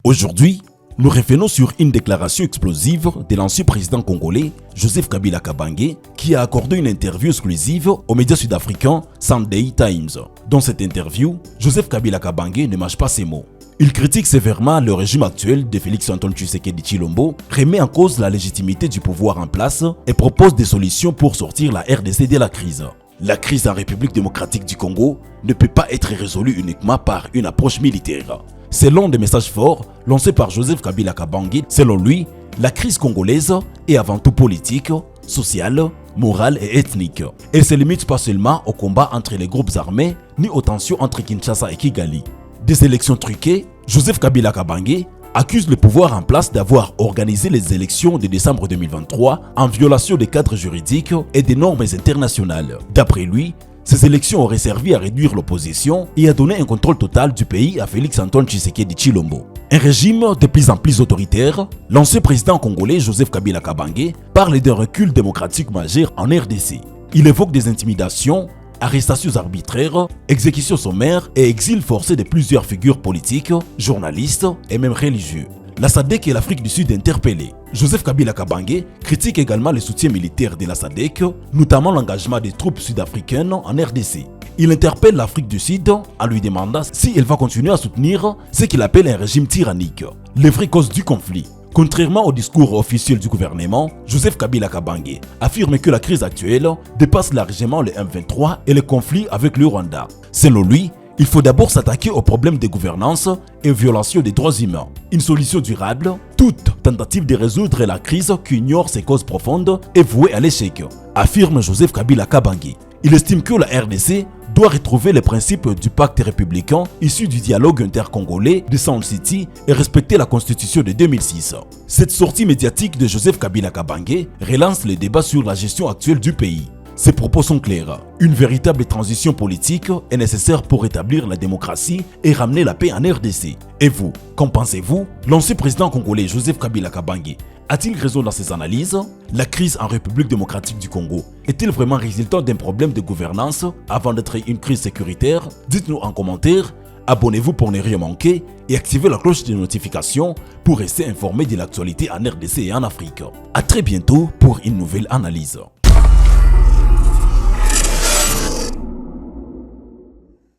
Aujourd'hui, nous revenons sur une déclaration explosive de l'ancien président congolais Joseph Kabila Kabange qui a accordé une interview exclusive aux médias sud-africains Sunday Times. Dans cette interview, Joseph Kabila Kabange ne mâche pas ses mots. Il critique sévèrement le régime actuel de Félix-Antoine Tshisekedi Tshilombo, remet en cause la légitimité du pouvoir en place et propose des solutions pour sortir la RDC de la crise. La crise en République démocratique du Congo ne peut pas être résolue uniquement par une approche militaire. Selon des messages forts lancés par Joseph Kabila Kabange, selon lui, la crise congolaise est avant tout politique, sociale, morale et ethnique. Elle ne se limite pas seulement au combat entre les groupes armés, ni aux tensions entre Kinshasa et Kigali. Des élections truquées, Joseph Kabila Kabange accuse le pouvoir en place d'avoir organisé les élections de décembre 2023 en violation des cadres juridiques et des normes internationales. D'après lui, ces élections auraient servi à réduire l'opposition et à donner un contrôle total du pays à Félix-Antoine Tshisekedi Tshilombo. Un régime de plus en plus autoritaire, l'ancien président congolais Joseph Kabila Kabange parle d'un recul démocratique majeur en RDC. Il évoque des intimidations, arrestations arbitraires, exécutions sommaires et exil forcé de plusieurs figures politiques, journalistes et même religieux. La SADC et l'Afrique du Sud interpellés. Joseph Kabila Kabange critique également le soutien militaire de la SADC, notamment l'engagement des troupes sud-africaines en RDC. Il interpelle l'Afrique du Sud en lui demandant si elle va continuer à soutenir ce qu'il appelle un régime tyrannique, les vraies causes du conflit. Contrairement au discours officiel du gouvernement, Joseph Kabila Kabange affirme que la crise actuelle dépasse largement le M23 et le conflit avec le Rwanda. Selon lui, il faut d'abord s'attaquer aux problèmes de gouvernance et aux violations des droits humains. Une solution durable, toute tentative de résoudre la crise qui ignore ses causes profondes est vouée à l'échec, affirme Joseph Kabila Kabange. Il estime que la RDC doit retrouver les principes du pacte républicain issu du dialogue intercongolais de Sound City et respecter la constitution de 2006. Cette sortie médiatique de Joseph Kabila Kabange relance le débat sur la gestion actuelle du pays. Ses propos sont clairs. Une véritable transition politique est nécessaire pour rétablir la démocratie et ramener la paix en RDC. Et vous, qu'en pensez-vous? L'ancien président congolais Joseph Kabila Kabange a-t-il raison dans ses analyses? La crise en République démocratique du Congo est-elle vraiment résultant d'un problème de gouvernance avant d'être une crise sécuritaire? Dites-nous en commentaire. Abonnez-vous pour ne rien manquer et activez la cloche de notification pour rester informé de l'actualité en RDC et en Afrique. A très bientôt pour une nouvelle analyse.